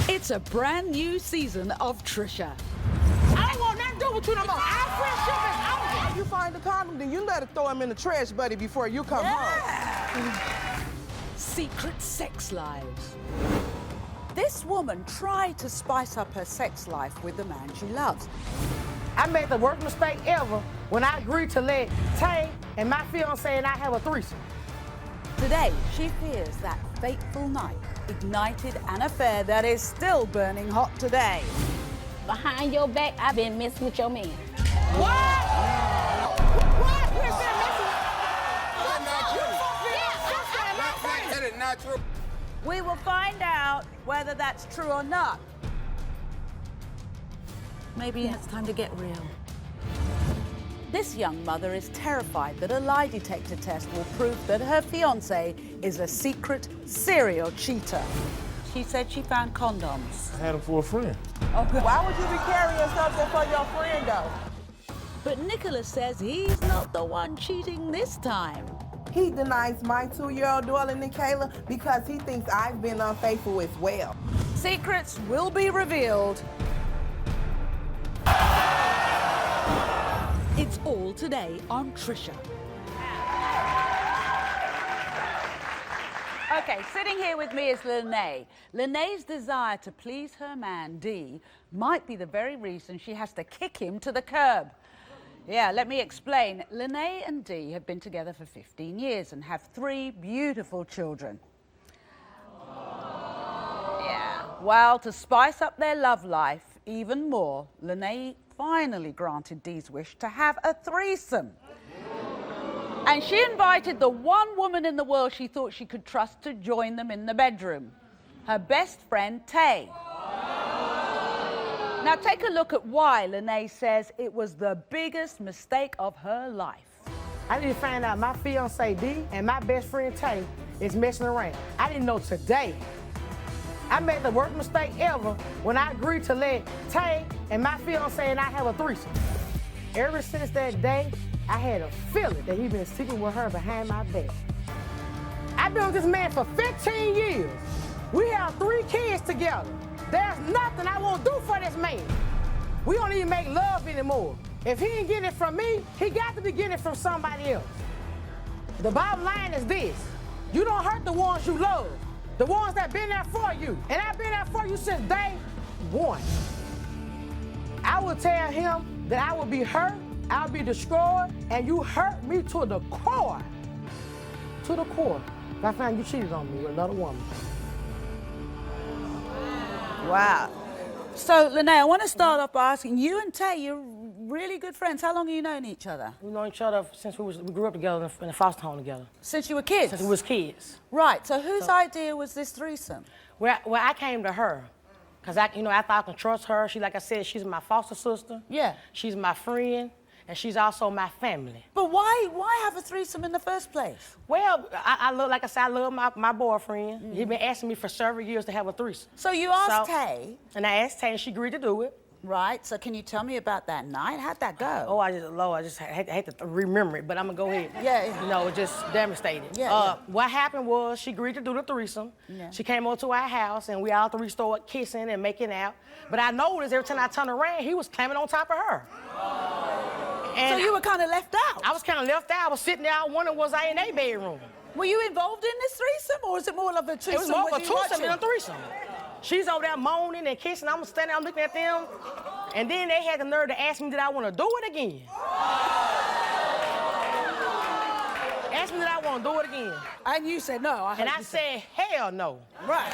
It's a brand new season of Trisha. I don't want nothing to do with you no more. Our friendship is over. If you find a condom, then you better throw him in the trash, buddy, before you come home. Secret sex lives. This woman tried to spice up her sex life with the man she loves. I made the worst mistake ever when I agreed to let Tay and my fiancé and I have a threesome. Today, she fears that fateful night ignited an affair that is still burning hot today. Behind your back, I've been messing with your man. What? What? We're still messing with That is not true. We will find out whether that's true or not. Maybe it's time to get real. This young mother is terrified that a lie detector test will prove that her fiancé is a secret serial cheater. She said she found condoms. I had them for a friend. Okay. Why would you be carrying something for your friend, though? But Nicholas says he's not the one cheating this time. He denies my 2-year-old daughter, Nikayla, because he thinks I've been unfaithful as well. Secrets will be revealed. It's all today on Trisha. Okay, sitting here with me is Lynea. Lynea's desire to please her man, D, might be the very reason she has to kick him to the curb. Yeah, let me explain. Lynea and D have been together for 15 years and have 3 beautiful children. Yeah. Well, to spice up their love life even more, Lynea finally granted Dee's wish to have a threesome. And she invited the one woman in the world she thought she could trust to join them in the bedroom, her best friend, Tay. Now take a look at why Lynea says it was the biggest mistake of her life. I didn't find out my fiancé D and my best friend Tay is messing around. I didn't know today. I made the worst mistake ever when I agreed to let Tay and my fiancé and I have a threesome. Ever since that day, I had a feeling that he'd been sleeping with her behind my back. I've been with this man for 15 years. We have 3 kids together. There's nothing I won't do for this man. We don't even make love anymore. If he ain't getting it from me, he got to be getting it from somebody else. The bottom line is this: you don't hurt the ones you love, the ones that been there for you. And I've been there for you since day one. I will tell him that I will be hurt, I'll be destroyed, and you hurt me to the core. To the core. If I find you cheated on me with another woman. Wow. So, Lynea, I want to start off by asking, you and Tay, you're really good friends. How long have you known each other? We've known each other since we grew up together in the foster home together. Since you were kids? Since we was kids. Right, so whose idea was this threesome? Well, I came to her, because I thought I can trust her. Like I said, she's my foster sister. Yeah. She's my friend, and she's also my family. But why have a threesome in the first place? Well, I love, like I said, I love my boyfriend. Mm-hmm. He's been asking me for several years to have a threesome. So you asked Tay? And I asked Tay, and she agreed to do it. Right, so can you tell me about that night? How'd that go? Oh, I just had to remember it, but I'm gonna go ahead. Yeah. You know, just devastated. Yeah, What happened was she agreed to do the threesome. Yeah. She came over to our house, and we all 3 started kissing and making out. But I noticed every time I turned around, he was climbing on top of her. And so you were kind of left out? I was kind of left out. I was sitting there wondering, was I in their bedroom? Were you involved in this threesome, or was it more of a threesome? It was more of a twosome than a threesome. She's over there moaning and kissing. I'm standing there, I'm looking at them. And then they had the nerve to ask me, did I want to do it again? Ask me, did I want to do it again? And you said no. And I said, hell no. Right.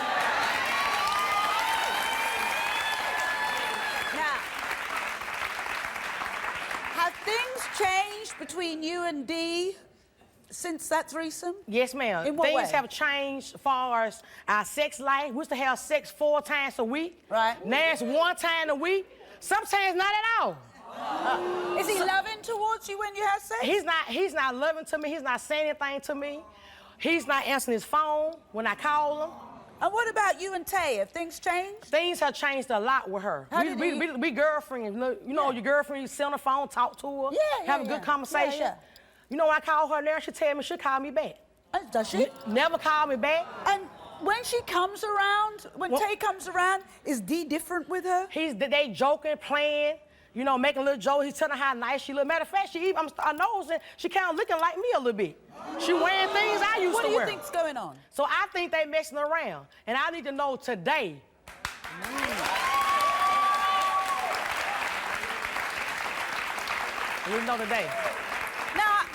Now, have things changed between you and Dee since that threesome? Yes, ma'am. In what way? Things have changed as far as our sex life. We used to have sex 4 times a week. Right. Now it's 1 time a week. Sometimes not at all. Is he loving towards you when you have sex? He's not loving to me. He's not saying anything to me. He's not answering his phone when I call him. And what about you and Tay? Have things changed? Things have changed a lot with her. We girlfriends. You know, your girlfriend, you sit on the phone, talk to her, have a good conversation. Yeah. You know, I call her now, she tell me she'll call me back. Does she? Never call me back. And when she comes around, when Tay comes around, is D different with her? They joking, playing, you know, making a little joke. He's telling her how nice she look. Matter of fact, I'm nosing. She kind of looking like me a little bit. She wearing things I used to wear. What do you think's going on? So I think they messing around, and I need to know today. We know today. Now,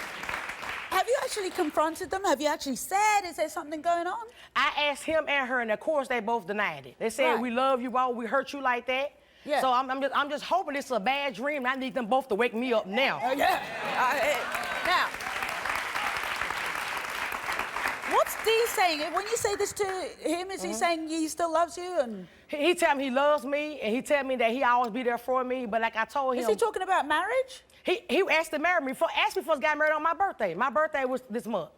have you actually confronted them? Have you actually said, is there something going on? I asked him and her, and of course they both denied it. They said, we love you, why would we hurt you like that? Yeah. So I'm just hoping it's a bad dream, and I need them both to wake me up now. Yeah. Now, what's D saying? When you say this to him, is he saying he still loves you? And he tell me he loves me, and he tell me that he always be there for me, but like I told him... Is he talking about marriage? He asked to marry me, asked me if I got married on my birthday. My birthday was this month.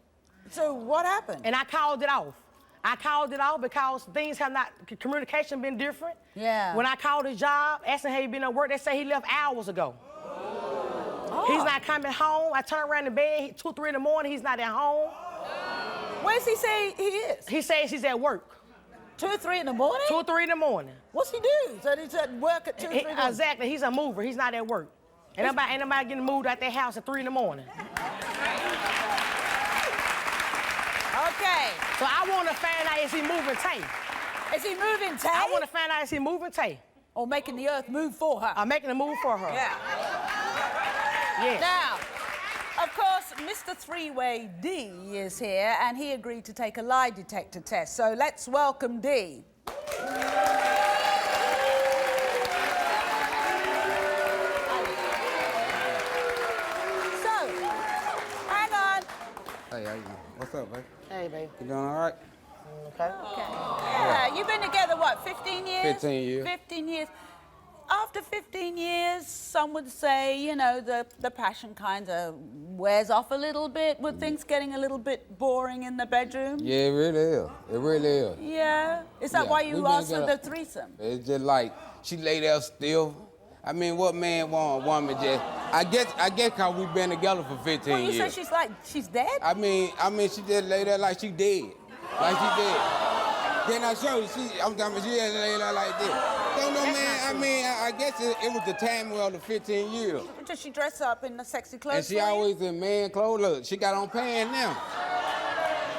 So what happened? And I called it off. I called it off because things have not, communication been different. Yeah. When I called his job, asking how he been at work, they say he left hours ago. Oh. He's not coming home. I turn around in bed, 2, 3 in the morning, he's not at home. Where does he say he is? He says he's at work. 2 or 3 in the morning? 2 or 3 in the morning. What's he do? So he's at work at 2 or 3 in the morning? Exactly, he's a mover, he's not at work. Ain't nobody getting moved out their house at 3 in the morning. Okay. So I want to find out, is he moving Tay? Is he moving Tay? I want to find out, is he moving Tay? Or making the earth move for her? I'm making a move for her. Yeah. Yeah. Now, of course, Mr. Three-Way D is here, and he agreed to take a lie detector test. So let's welcome D. Hey, how you doing? What's up, babe? Hey, babe. You doing all right? Okay. Yeah, you've been together, what, 15 years? 15 years. 15 years. After 15 years, some would say, you know, the passion kind of wears off a little bit. Were things getting a little bit boring in the bedroom? Yeah, it really is. It really is. Yeah? Is that why you asked for the threesome? It's just like, she lay there still. I mean, what man want a woman just... I guess cause we've been together for 15 Well, you years. say she's dead? I mean, she just lay there like she dead. Like she dead. Then I show you, I'm talking about she just lay there like this. Don't know, man, I mean, I guess it was the time of the 15 years. Does she dress up in the sexy clothes? And she always in man clothes. Look, she got on pants now.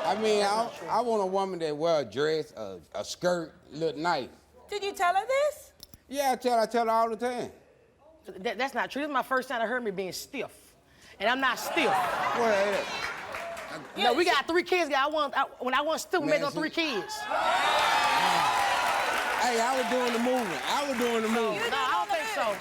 I mean, I want a woman that wear a dress, a skirt, look nice. Did you tell her this? Yeah, I tell her all the time. That's not true. This is my first time I heard me being stiff. And I'm not stiff. Well, no, we got 3 kids. When I want stiff, we made them 3 kids. Hey, I was doing the movement. No, I don't think so.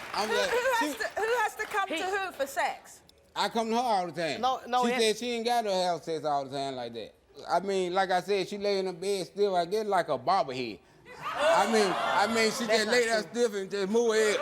Who has to come to who for sex? I come to her all the time. No, she said she ain't got to have sex all the time like that. I mean, like I said, she lay in the bed still. I get like a bobblehead. I mean, she just lay there stiff and just move her head.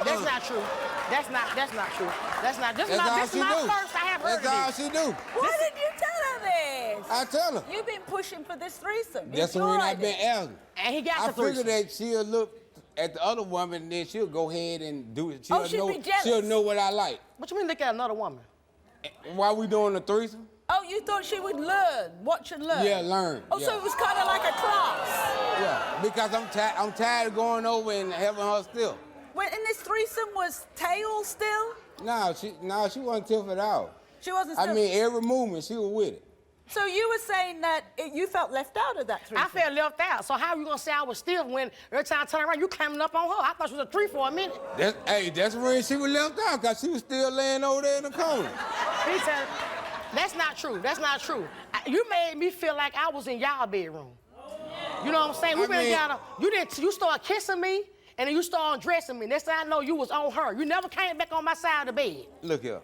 That's not true. That's not true. This is my first I have heard of this. That's all she do. Why didn't you tell her this? I tell her. You've been pushing for this threesome. That's the reason I've been asking. And he got the threesome. I figured that she'll look at the other woman and then she'll go ahead and do it. She'll be jealous. She'll know what I like. What you mean look at another woman? Why we doing the threesome? Oh, you thought she would learn, watch and learn? Yeah, learn. Oh, yeah. so it was kind of like a class. Yeah, because I'm tired of going over and having her still. When in this threesome was Tail still? No, she wasn't still at all. She wasn't still? I mean, every movement, she was with it. So you were saying that you felt left out of that threesome? I felt left out. So how are you gonna say I was stiff when every time I turn around, you climbing up on her? I thought she was a tree for a minute. That's where she was left out, because she was still laying over there in the corner. He said, that's not true. That's not true. You made me feel like I was in y'all bedroom. You know what I'm saying? We been together. You started kissing me, and then you started undressing me. Next thing I know, you was on her. You never came back on my side of the bed. Look here.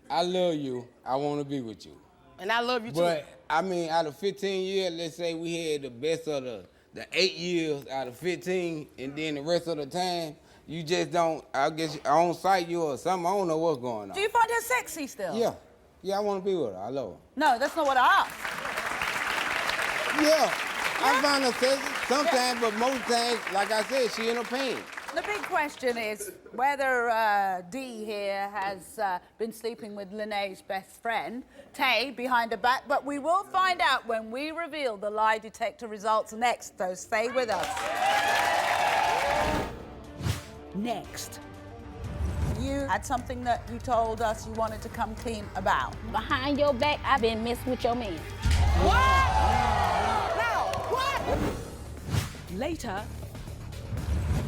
I love you. I want to be with you. And I love you too. But, I mean, out of 15 years, let's say we had the best of the 8 years out of 15, and then the rest of the time, you just don't, I guess, on site you or something. I don't know what's going on. Do you find her sexy still? Yeah. Yeah, I want to be with her. I love her. No, that's not what I asked. Yeah. I find her sexy sometimes, but most times, like I said, she in her pants. The big question is whether Dee here has been sleeping with Lynnea's best friend, Tay, behind her back, but we will find out when we reveal the lie detector results next, so stay with us. Next. You had something that you told us you wanted to come clean about. Behind your back, I've been messing with your man. What? No, what? Later,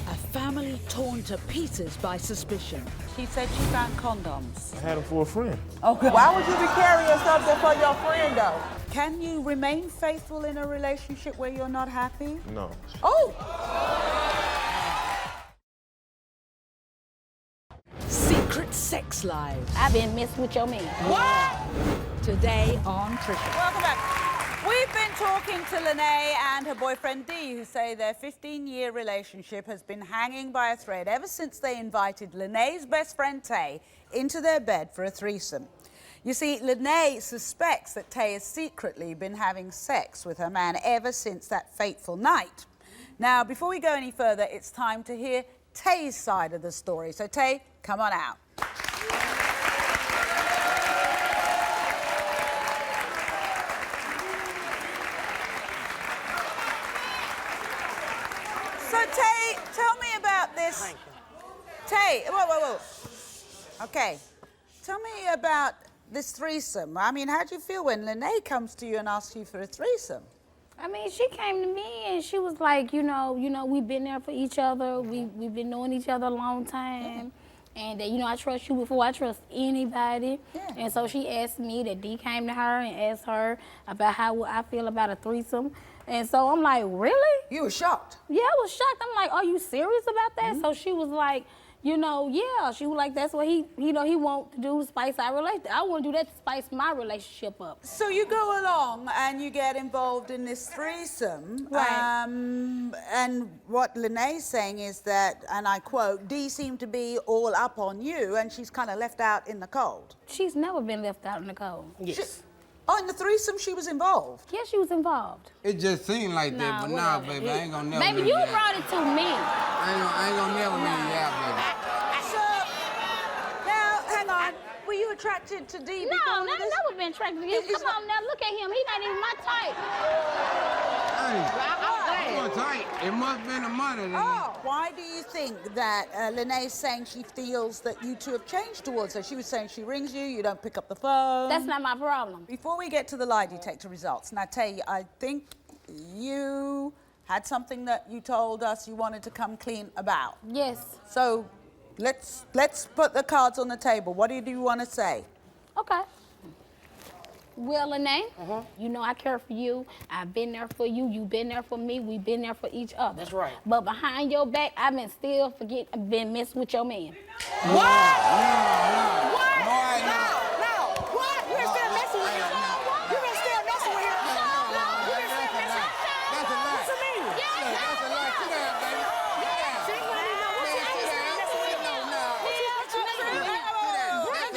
a family torn to pieces by suspicion. She said she found condoms. I had them for a friend. Okay. Why would you be carrying something for your friend, though? Can you remain faithful in a relationship where you're not happy? No. Oh! Secret sex lives. I've been messing with your man. What? Today on Trisha. Welcome back. We've been talking to Lynea and her boyfriend Dee, who say their 15-year relationship has been hanging by a thread ever since they invited Lynnea's best friend Tay into their bed for a threesome. You see, Lynea suspects that Tay has secretly been having sex with her man ever since that fateful night. Now, before we go any further, it's time to hear Tay's side of the story. So, Tay, come on out. So, Tay, tell me about this. Tay, whoa. Okay, tell me about this threesome. I mean, how do you feel when Lynea comes to you and asks you for a threesome? I mean, she came to me and she was like, you know, we've been there for each other. We've been knowing each other a long time. And, you know, I trust you before I trust anybody. Yeah. And so she asked me that Dee came to her and asked her about how I feel about a threesome. And so I'm like, really? You were shocked. Yeah, I was shocked. I'm like, are you serious about that? So she was like, you know, yeah. She was like, that's what he want to do to spice our relationship. I want to do that to spice my relationship up. So you go along and you get involved in this threesome. Right. And what Lynnea's saying is that, and I quote, Dee seemed to be all up on you and she's kind of left out in the cold. She's never been left out in the cold. Yes. Oh, in the threesome she was involved? Yeah, she was involved. It just seemed like that, but nah, whatever. baby, I ain't gonna never Baby, leave you you out. brought it to me. I ain't gonna never leave you out, baby. So, now, hang on. Were you attracted to Dee No, before I've this? never been attracted to you. Come on now, look at him. He not even my type. Hey, I'm tight. It must have been the money then. Oh, why do you think that Lynnea's saying she feels that you two have changed towards her? She was saying she rings you, you don't pick up the phone. That's not my problem. Before we get to the lie detector results, and I tell you, I think you had something that you told us you wanted to come clean about. Yes. So let's put the cards on the table. What do you want to say? Okay. Well, Lynea, you know I care for you. I've been there for you. You've been there for me. We've been there for each other. That's right. But behind your back, I've been messing with your man. What? No, What? No, I ain't not. No. What? You been still messing with him? You been still messing with him? You been still messing with him? That's a lie. What you mean? That's a lie. Sit down, baby. She ain't gonna even know what you ain't still messing with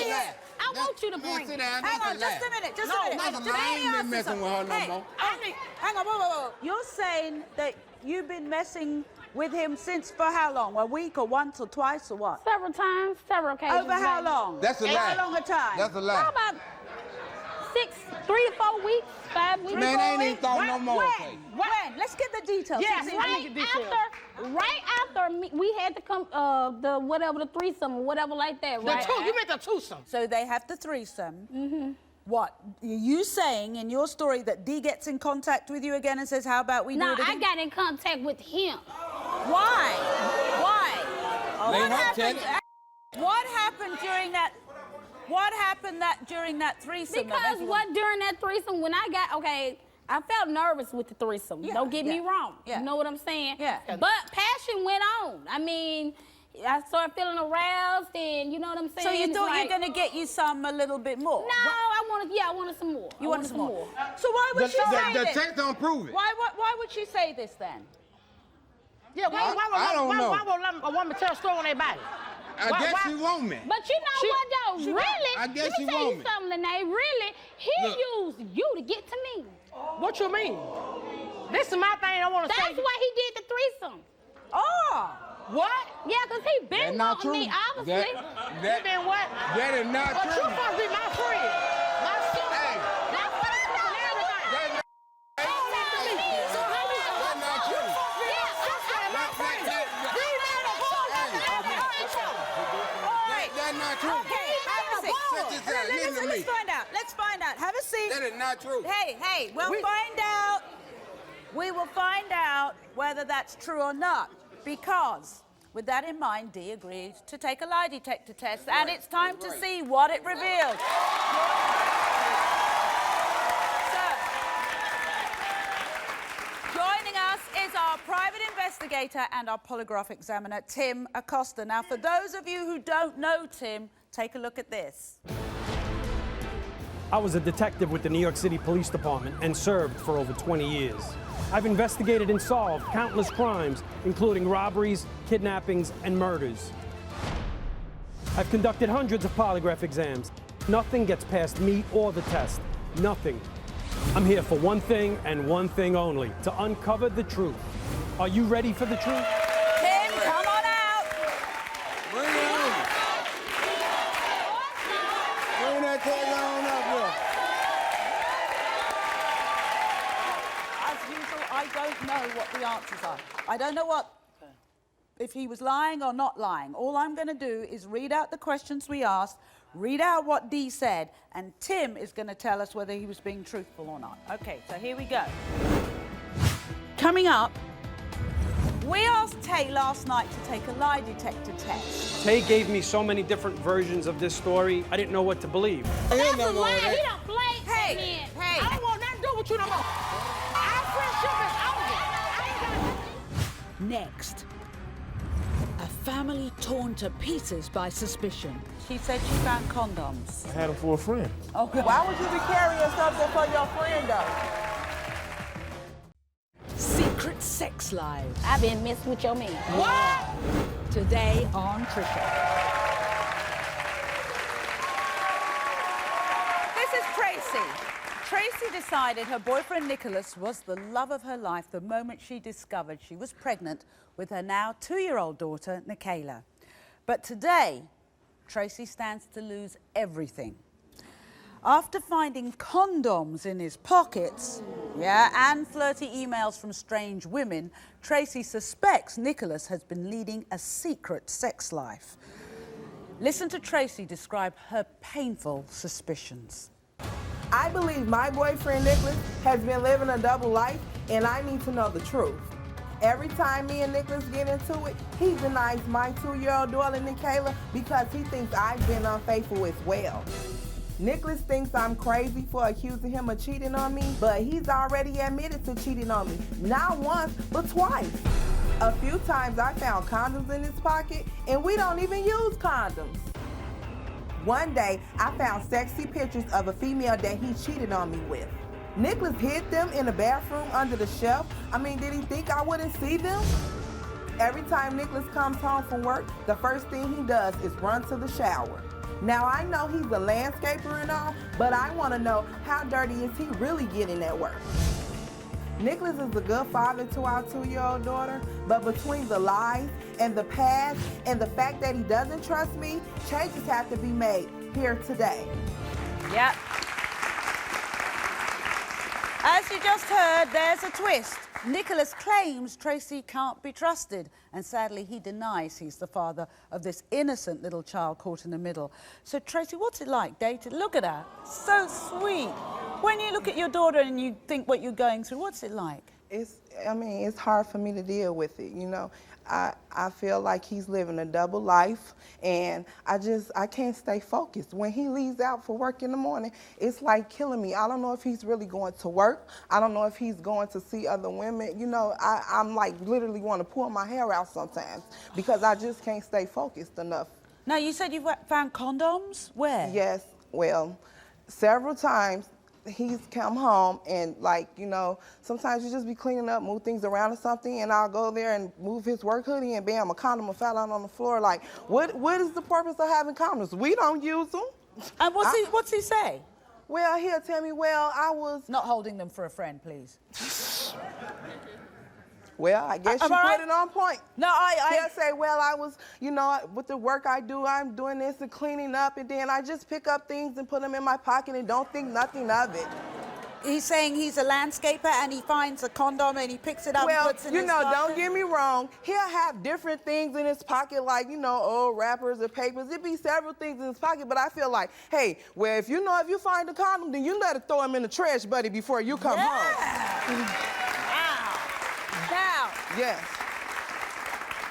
him. I want you to bring Sit it. down. Hang on, That's a just a lie. minute, just No, a minute. that's a lie. I ain't been messing with her no more. Hang on, whoa. You're saying that you've been messing with him since for how long? A week or once or twice or what? Several times, several occasions. Over how baby. long? That's a lie. How long a time? That's a How lie. about 3 to 4 weeks, 5 weeks? Man, I ain't even thought no more. When? When? Let's get the details. Yes, See, Right after we had to come, the threesome or whatever like that, right? You meant the twosome. So they have the threesome. What? Are you saying in your story that Dee gets in contact with you again and says, how about we do No, it again? I got in contact with him. Why? Let her tell it. What happened during that? What happened during that threesome? Because during that threesome, when I felt nervous with the threesome. Yeah, Don't get me wrong. yeah. You know what I'm saying? Yeah. But passion went on. I mean, I started feeling aroused, and you know what I'm saying? So you It's thought like, you're going to get you some a little bit more? No, I wanted some more. You wanted some more. So why would she say The this? text don't prove it. Why would she say this then? Yeah, why don't know. would a woman tell a story on their body? I guess she want me. But you know what though? Really? I guess Let me she tell you want me. something, Lynea. Really, he Look. used you to get to me. What you mean? This is my thing I want to say. That's why he did the threesome. Oh, What? Yeah, because he been That's not wanting me, true. obviously. That, You been what? that is not But you true. supposed to be my friend. My sister. Hey, That's what I thought. that's not, So how many that's not true. That's not true. Okay, have a seat. Sit this down. Listen to me. Let's find out. Let's find out. Have a seat. That is not true. Hey, we'll find out. We will find out whether that's true or not. Because, with that in mind, Dee agreed to take a lie detector test, and it's time to see what it reveals. So, joining us is our private investigator and our polygraph examiner, Tim Acosta. Now, for those of you who don't know Tim, take a look at this. I was a detective with the New York City Police Department and served for over 20 years. I've investigated and solved countless crimes, including robberies, kidnappings, and murders. I've conducted hundreds of polygraph exams. Nothing gets past me or the test. Nothing. I'm here for one thing and one thing only, to uncover the truth. Are you ready for the truth? Tim, come on out. Bring it on. Bring that tag on up here. As usual, I don't know what the answers are. I don't know if he was lying or not lying. All I'm going to do is read out the questions we asked, read out what Dee said, and Tim is going to tell us whether he was being truthful or not. Okay, so here we go. Coming up, we asked Tay last night to take a lie detector test. Tay gave me so many different versions of this story, I didn't know what to believe. That's a lie. He don't play. Hey. I don't want nothing to do with you no more. Our friendship is over. I ain't got Next, a family torn to pieces by suspicion. She said she found condoms. I had him for a friend. Why would you be carrying something for your friend, though? Secret sex lives. I've been messing with your man. What? Today on Trisha. This is Tracy. Tracy decided her boyfriend Nicholas was the love of her life the moment she discovered she was pregnant with her now 2-year-old daughter, Nicholas. But today, Tracy stands to lose everything. After finding condoms in his pockets, and flirty emails from strange women, Tracy suspects Nicholas has been leading a secret sex life. Listen to Tracy describe her painful suspicions. I believe my boyfriend Nicholas has been living a double life, and I need to know the truth. Every time me and Nicholas get into it, he denies my 2-year-old daughter, Nicholas, because he thinks I've been unfaithful as well. Nicholas thinks I'm crazy for accusing him of cheating on me, but he's already admitted to cheating on me. Not once, but twice. A few times I found condoms in his pocket, and we don't even use condoms. One day, I found sexy pictures of a female that he cheated on me with. Nicholas hid them in the bathroom under the shelf. Did he think I wouldn't see them? Every time Nicholas comes home from work, the first thing he does is run to the shower. Now, I know he's a landscaper and all, but I want to know, how dirty is he really getting at work? Nicholas is a good father to our 2-year-old daughter, but between the lies and the past and the fact that he doesn't trust me, changes have to be made here today. Yep. As you just heard, there's a twist. Nicholas claims Tracy can't be trusted, and sadly he denies he's the father of this innocent little child caught in the middle. So Tracy, what's it like dating? Look at her, so sweet. When you look at your daughter and you think what you're going through, what's it like? It's hard for me to deal with it, you know. I feel like he's living a double life, and I can't stay focused. When he leaves out for work in the morning, it's like killing me. I don't know if he's really going to work. I don't know if he's going to see other women. You know, I'm like literally want to pull my hair out sometimes because I just can't stay focused enough. Now, you said you found condoms? Where? Yes, well, several times. He's come home and, like, you know, sometimes you just be cleaning up, move things around or something, and I'll go there and move his work hoodie, and bam, a condom will fall out on the floor. Like, what is the purpose of having condoms? We don't use them. And what's he say? Well, he'll tell me, well, I was... Not holding them for a friend, please. Well, I guess you put it on point. No, He'll say, well, I was, you know, with the work I do, I'm doing this and cleaning up, and then I just pick up things and put them in my pocket and don't think nothing of it. He's saying he's a landscaper and he finds a condom and he picks it up and puts it in his pocket. Don't get me wrong. He'll have different things in his pocket, like, you know, old wrappers or papers. It'd be several things in his pocket, but I feel like, hey, well, if you find a condom, then you better throw him in the trash, buddy, before you come home. Now, yes.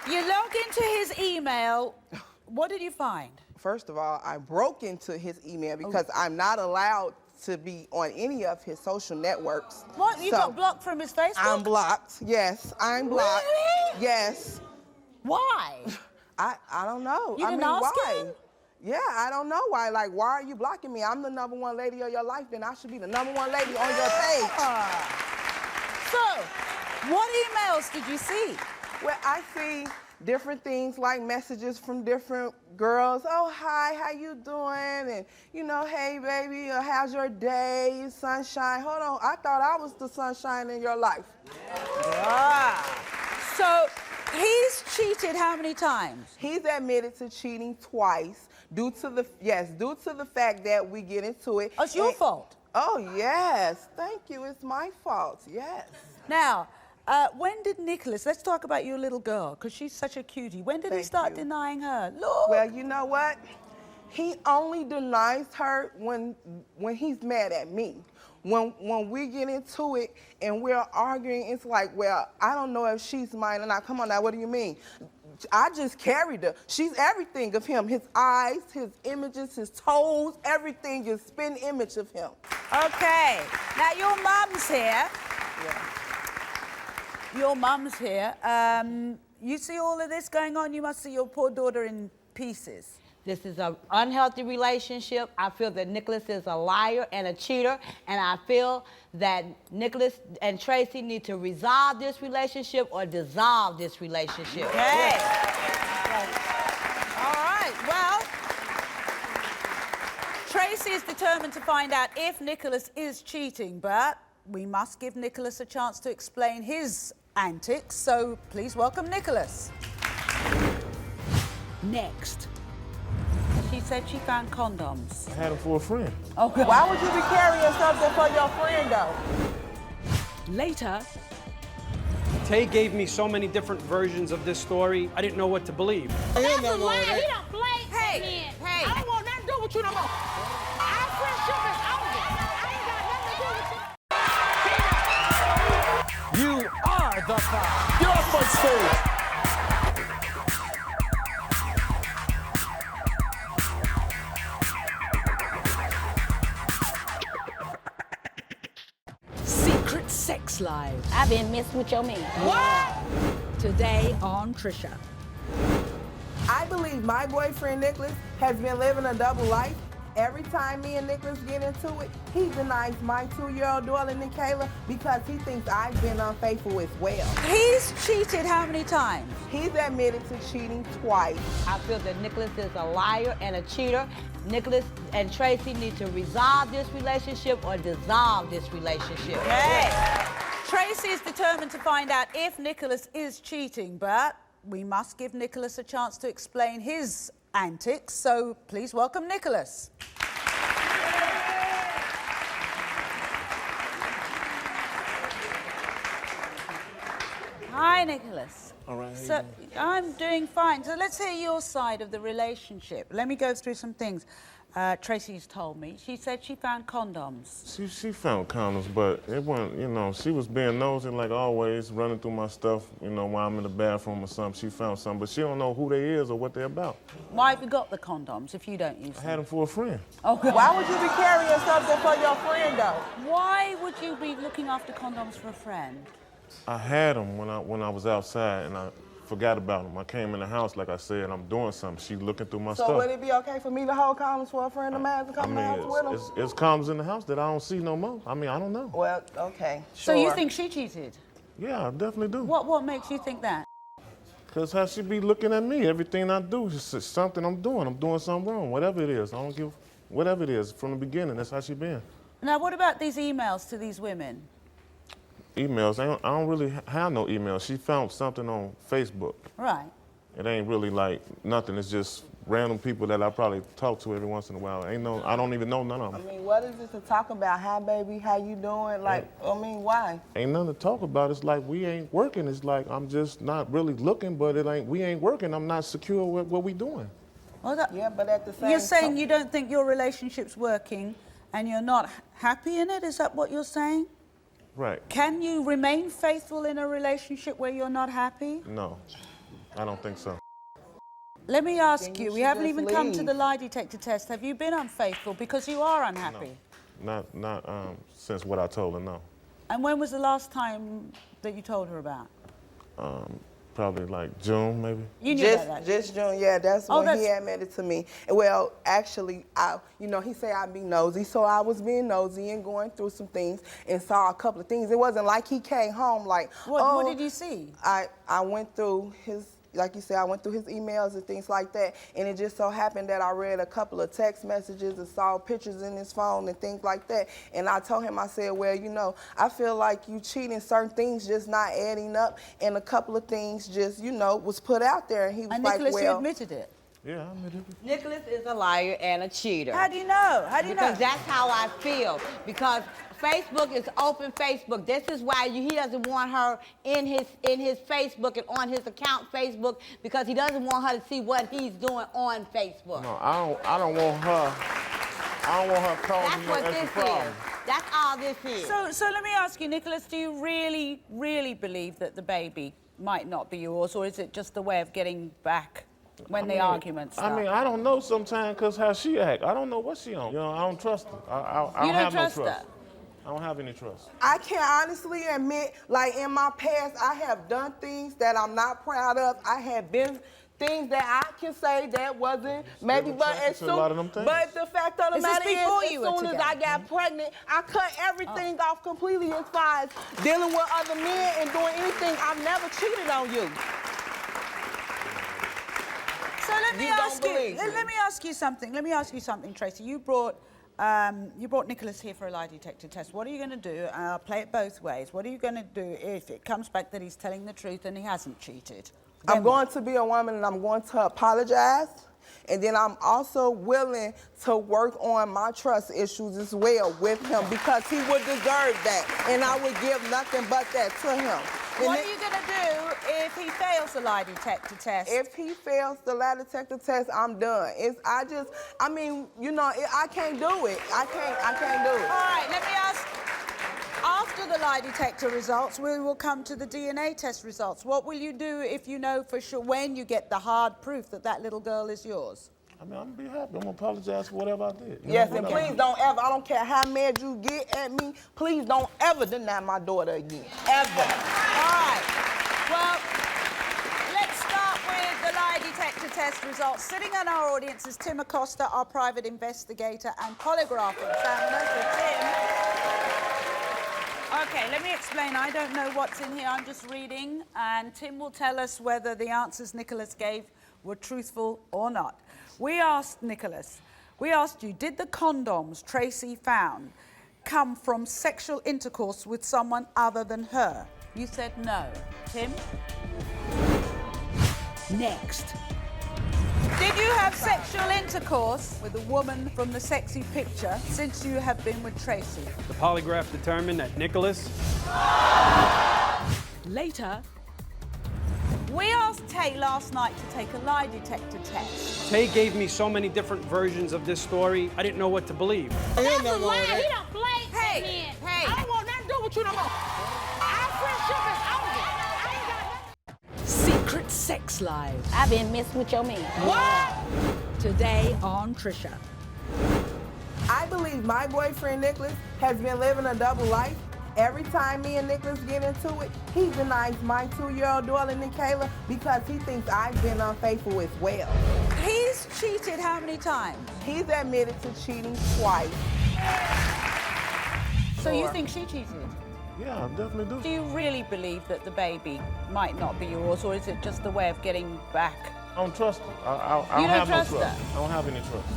You log into his email. What did you find? First of all, I broke into his email because I'm not allowed to be on any of his social networks. What? You got blocked from his Facebook? I'm blocked. Yes, I'm blocked. Really? Yes. Why? I don't know. You didn't ask why? him? Yeah, I don't know why. Like, why are you blocking me? I'm the #1 lady of your life, then I should be the #1 lady on your page. So, what emails did you see? Well, I see different things like messages from different girls. Oh, hi, how you doing? And, you know, hey, baby, how's your day? Sunshine. Hold on, I thought I was the sunshine in your life. So, he's cheated how many times? He's admitted to cheating twice due to the fact that we get into it. Oh, it's your fault. Oh, yes. Thank you. It's my fault. Yes. Now, when did Nicholas, let's talk about your little girl, because she's such a cutie. When did he start denying her? Look. Well, you know what? He only denies her when he's mad at me. When we get into it and we're arguing, it's like, well, I don't know if she's mine or not. Come on now, what do you mean? I just carried her. She's everything of him. His eyes, his images, his toes, everything is spin image of him. Okay. Now, your mum's here. Yeah. Your mum's here. You see all of this going on? You must see your poor daughter in pieces. This is an unhealthy relationship. I feel that Nicholas is a liar and a cheater, and I feel that Nicholas and Tracy need to resolve this relationship or dissolve this relationship. Okay. All right. Well, Tracy is determined to find out if Nicholas is cheating, but we must give Nicholas a chance to explain his antics, so please welcome Nicholas. Next. She said she found condoms. I had them for a friend. Oh, God. Why would you be carrying something for your friend, though? Later. Tay gave me so many different versions of this story, I didn't know what to believe. That's a lie. He done played that man. Hey. I don't want nothing to do with you no more. Our friendship is over. I ain't got nothing to do with you. You are the Fire. Get off my stage. Secret sex lives. I've been messing with your man. What? Today on Trisha. I believe my boyfriend, Nicholas, has been living a double life. Every time me and Nicholas get into it, he denies my 2-year-old daughter, Nicholas, because he thinks I've been unfaithful as well. He's cheated how many times? He's admitted to cheating twice. I feel that Nicholas is a liar and a cheater. Nicholas and Tracy need to resolve this relationship or dissolve this relationship. Okay. Tracy is determined to find out if Nicholas is cheating, but we must give Nicholas a chance to explain his antics, so please welcome Nicholas. Hi, Nicholas. All right, how you So I'm doing fine. So let's hear your side of the relationship. Let me go through some things. Tracy's told me. She said she found condoms. She found condoms, but it wasn't, you know, she was being nosy like always, running through my stuff, you know, while I'm in the bathroom or something. She found something, but she don't know who they is or what they're about. Why have you got the condoms if you don't use them? I had them for a friend. Okay. Why would you be carrying something for your friend, though? Why would you be looking after condoms for a friend? I had them when I was outside, and I forgot about them. I came in the house, like I said, I'm doing something. She looking through my stuff. So would it be okay for me to hold condoms for a friend of mine to come in the house with them? it's condoms in the house that I don't see no more. I mean, I don't know. Well, okay, So sure. you think she cheated? Yeah, I definitely do. What makes you think that? Because how she be looking at me, everything I do is something I'm doing something wrong, whatever it is. I don't give, whatever it is, from the beginning, that's how she been. Now, what about these emails to these women? emails. I don't really have no emails. She found something on Facebook. Right. It ain't really like nothing. It's just random people that I probably talk to every once in a while. I don't even know none of them. I mean, what is it to talk about? Hi, baby, how you doing? Like, I mean, why? Ain't nothing to talk about. It's like we ain't working. It's like I'm just not really looking, but we ain't working. I'm not secure with what we doing. Well, Yeah, but at the same time... you're saying you don't think your relationship's working and you're not happy in it? Is that what you're saying? Right. Can you remain faithful in a relationship where you're not happy? No, I don't think so. Let me ask you, we haven't just even come to leave. the lie detector test. Have you been unfaithful because you are unhappy? Not since what I told her, no. And when was the last time that you told her about? Probably like June, maybe. You knew that. Just June, yeah, that's Oh, when he admitted to me. Well, actually, he said I'd be nosy, so I was being nosy and going through some things and saw a couple of things. It wasn't like he came home like, What did you see? I went through his, like you said, I went through his emails and things like that, and it just so happened that I read a couple of text messages and saw pictures in his phone and things like that, and I told him, I said, well, I feel like you cheating, certain things just not adding up, and a couple of things just, was put out there, and he was And like, Nicholas, well... you admitted it? Yeah, I admitted it. Nicholas is a liar and a cheater. How do you know? How do you know? Because that's how I feel. Because Facebook is open Facebook. This is why he doesn't want her in his Facebook and on his account Facebook, because he doesn't want her to see what he's doing on Facebook. No, I don't want her. I don't want her calling That's me what as this the problem. is. That's all this is. So let me ask you, Nicholas, do you really, really believe that the baby might not be yours, or is it just a way of getting back when the arguments start? I don't know sometimes because how she act. I don't know what she on. I don't trust her. I You don't have trust no trust. her? I don't have any trust. I can honestly admit, like in my past, I have done things that I'm not proud of. I have been things that I can say that wasn't maybe, but as soon, a lot of them things. but the fact of the Is this matter before is, you as were soon as together? I got pregnant, I cut everything off completely as far as dealing with other men and doing anything. I've never cheated on you. So let me You don't ask you. believe me. Let me ask you something. Let me ask you something, Tracy. You brought Nicholas here for a lie detector test. What are you going to do? I'll play it both ways. What are you going to do if it comes back that he's telling the truth and he hasn't cheated? I'm going to be a woman and I'm going to apologize. And then I'm also willing to work on my trust issues as well with him because he would deserve that. And I would give nothing but that to him. What are you going to do if he fails the lie detector test? If he fails the lie detector test, I'm done. I can't do it. I can't do it. All right, let me ask. After the lie detector results, we will come to the DNA test results. What will you do if you know for sure, when you get the hard proof that that little girl is yours? I'm going to be happy. I'm going to apologize for whatever I did. Yes, and please don't ever, I don't care how mad you get at me, please don't ever deny my daughter again. Ever. All right. Well, let's start with the lie detector test results. Sitting in our audience is Tim Acosta, our private investigator and polygraph examiner. So, Tim. Okay, let me explain. I don't know what's in here. I'm just reading, and Tim will tell us whether the answers Nicholas gave were truthful or not. We asked Nicholas, did the condoms Tracy found come from sexual intercourse with someone other than her? You said no. Tim? Next. Did you have sexual intercourse with a woman from the sexy picture since you have been with Tracy? The polygraph determined that Nicholas... Later. We asked Tay last night to take a lie detector test. Tay gave me so many different versions of this story, I didn't know what to believe. That's a lie. He done played Hey, me in. hey. I don't want nothing to do with you no more. Our friendship is over. I ain't got nothing. Secret sex lives. I've been messing with your man. What? Today on Trisha. I believe my boyfriend Nicholas has been living a double life. Every time me and Nicholas get into it, he denies my 2-year-old daughter, Nicholas, because he thinks I've been unfaithful as well. He's cheated how many times? He's admitted to cheating twice. So you think she cheated? Yeah, I definitely do. Do you really believe that the baby might not be yours, or is it just a way of getting back? I don't trust her. I You don't don't have trust no trust. her? I don't have any trust.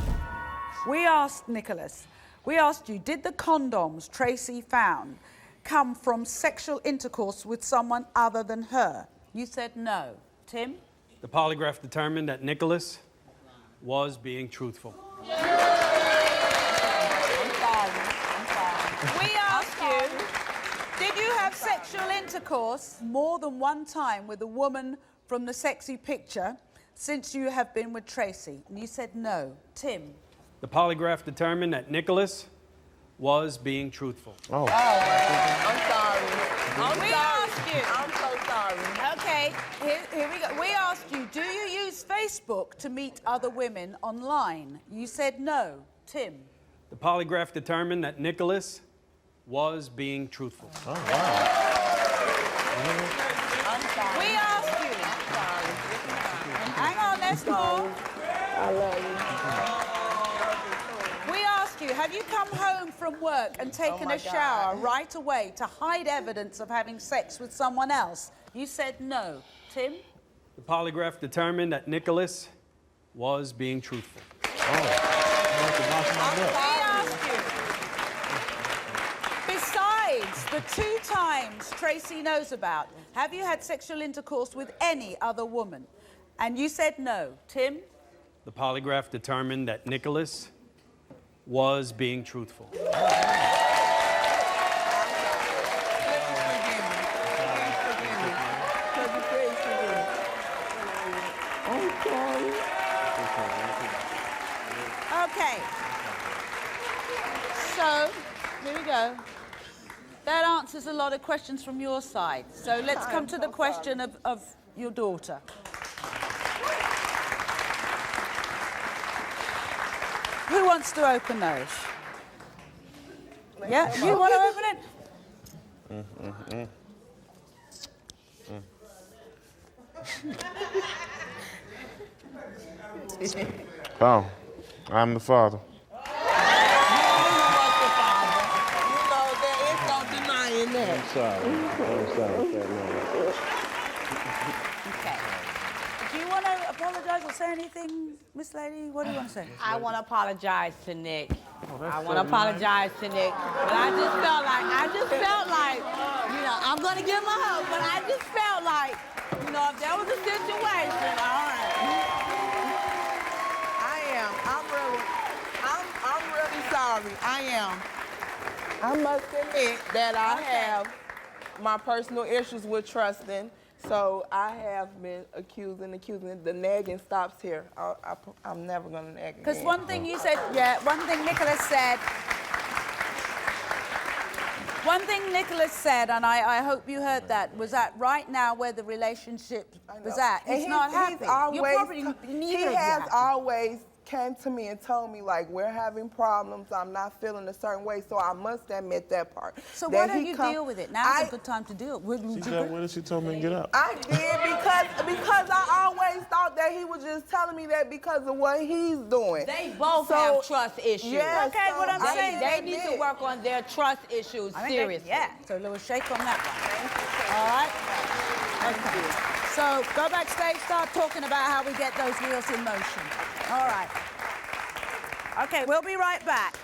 We asked Nicholas, did the condoms Tracy found come from sexual intercourse with someone other than her? You said no. Tim? The polygraph determined that Nicholas was being truthful. We asked you, did you have sexual intercourse more than one time with a woman from the sexy picture since you have been with Tracy? And you said no. Tim? The polygraph determined that Nicholas was being truthful. I'm sorry. We asked you. I'm so sorry. Okay, here we go. We asked you, do you use Facebook to meet other women online? You said no. Tim? The polygraph determined that Nicholas was being truthful. Oh, wow. We asked you. Hang on, let's go. I love you. We asked you, have you come home from work and taken a shower right away to hide evidence of having sex with someone else? You said no. Tim? The polygraph determined that Nicholas was being truthful. Besides the 2 times Tracy knows about, have you had sexual intercourse with any other woman? And you said no. Tim? The polygraph determined that Nicholas was being truthful. Okay. So, here we go. That answers a lot of questions from your side. So let's come to the question of your daughter. Who wants to open those? Yeah, you want to open it? Oh, I'm the father. I'm sorry. Okay. Do you want to apologize or say anything, Miss Lady? What do you want to say? I want to apologize to Nick. I want to apologize to Nick. But I just felt like, you know, I'm going to give him a hug, but I just felt like, you know, if there was a situation, all right. I'm really sorry. I am. I must admit that I have my personal issues with trusting, so I have been accusing. The nagging stops here. I'm never gonna nag again. Because one thing you said, one thing Nicholas said, and I hope you heard that, was that right now where the relationship was at, he's not happy. He has always came to me and told me, like, we're having problems, I'm not feeling a certain way, so I must admit that part. So why don't you deal with it? Now's a good time to deal with it. She got with it, she told me to get up. I did because I always thought that he was just telling me that because of what he's doing. They both have trust issues. Yes, okay, what I'm saying, they need to work on their trust issues seriously. So a little shake on that one. All right? Okay. So go backstage, start talking about how we get those wheels in motion. All right. Okay, we'll be right back.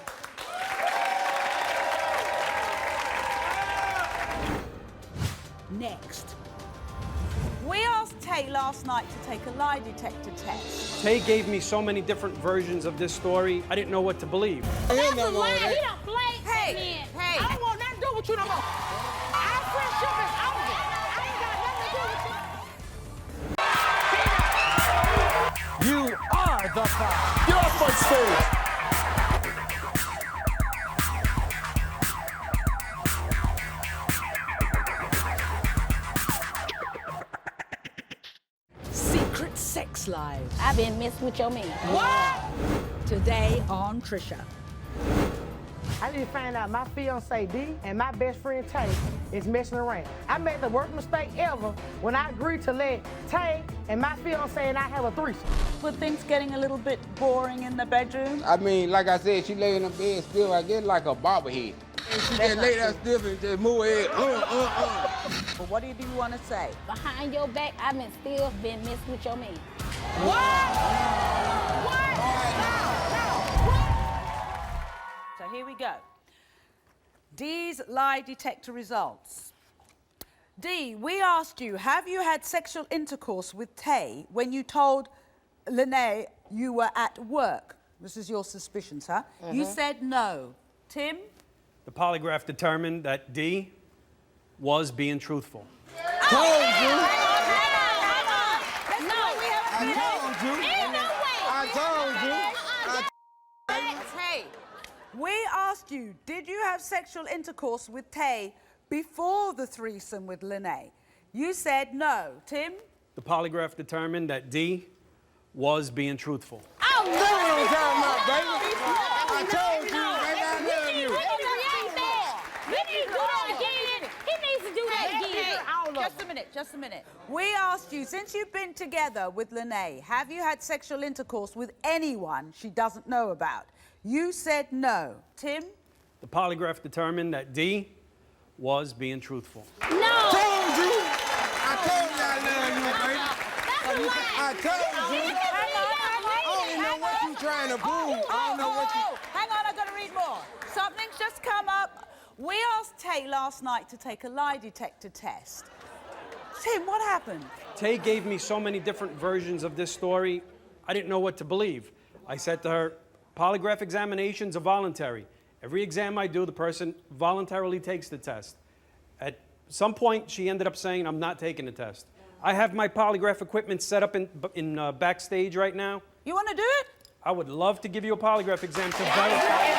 Next. We asked Tay last night to take a lie detector test. Tay gave me so many different versions of this story, I didn't know what to believe. That's a lie. He done played Hey. I don't want nothing to do with you no more. Our friendship is over. I ain't got nothing to do with you. You are the father. Get off my stage. Secret sex lives. I've been messing with your man. What? Today on Trisha. I need to find out my fiance D and my best friend Tay is messing around. I made the worst mistake ever when I agreed to let Tay and my fiance and I have a threesome. Were things getting a little bit boring in the bedroom? I mean, like I said, she lay in the bed still, I get like a bobblehead. And she just lay there still and just move her head. Well, what do you want to say? Behind your back, I've been still been messing with your man. What? So here we go. D's lie detector results. D, we asked you, have you had sexual intercourse with Tay when you told Lynea you were at work? This is your suspicions, huh? You said no. Tim? The polygraph determined that D was being truthful. Told you. Tay, we asked you, did you have sexual intercourse with Tay before the threesome with Lynea? You said no. Tim? The polygraph determined that D was being truthful. That's what I'm talking about, baby. I told you, baby, I love you. Just a minute. We asked you, since you've been together with Lynea, have you had sexual intercourse with anyone she doesn't know about? You said no. Tim? The polygraph determined that D was being truthful. Told you. I told you I love you, baby. I told you. I don't know what you trying to prove. I don't know what you... Hang on, I've got to read more. Something's just come up. We asked Tay last night to take a lie detector test. Tim, what happened? Tay gave me so many different versions of this story, I didn't know what to believe. I said to her, polygraph examinations are voluntary. Every exam I do, the person voluntarily takes the test. At some point, she ended up saying, I'm not taking the test. I have my polygraph equipment set up in backstage right now. You want to do it? I would love to give you a polygraph exam to verify.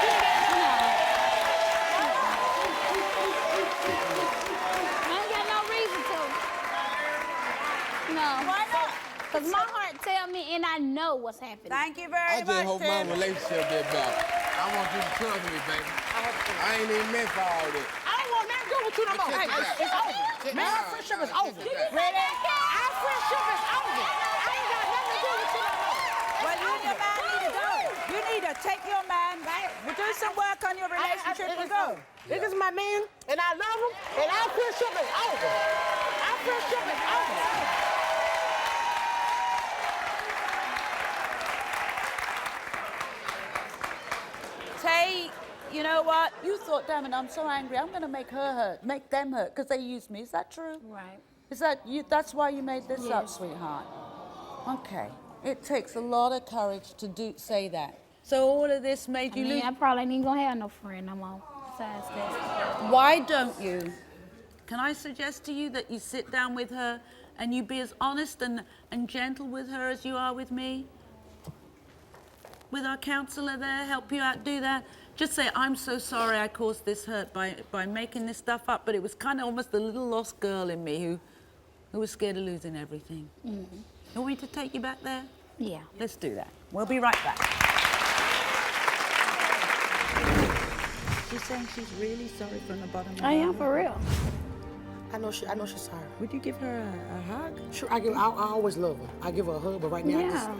Because my heart tell me and I know what's happening. Thank you very much, I just hope my Tim. relationship get better. I want you to trust me, baby. I ain't even meant for all this. I don't want nothing to do with you no more. Check it out. It's over. Check Man, it our out. friendship is over. Check it out. Ready? Our friendship is over. I ain't got nothing to do with you no more. Well, you and your man need to go. You need to take your man back. We'll do some work on your relationship and go. This is my man, and I love him, and our friendship is over. Our friendship is over. Tay, you know what? You thought, damn it, I'm so angry. I'm going to make her hurt, make them hurt, because they used me. Is that true? Right. Is that you? That's why you made this up, sweetheart? Okay. It takes a lot of courage to say that. So all of this made you lose. I probably ain't gonna have no friend no more besides that. Why don't you? Can I suggest to you that you sit down with her and you be as honest and gentle with her as you are with me? With our counselor there, help you out, do that. Just say, I'm so sorry I caused this hurt by making this stuff up, but it was kind of almost the little lost girl in me who was scared of losing everything. You want me to take you back there? Yeah. Let's do that. We'll be right back. She's saying she's really sorry from the bottom of her I am heart. for real. I know she's sorry. Would you give her a hug? Sure, I always love her. I give her a hug, but right now, Yeah.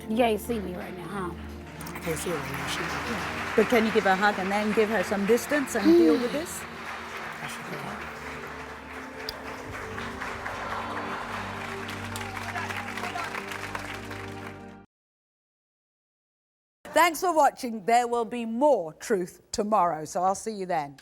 You can't see me right now, huh? I can't see her right now. But can you give her a hug and then give her some distance and deal with this? I should do that. Thanks for watching. There will be more truth tomorrow, so I'll see you then.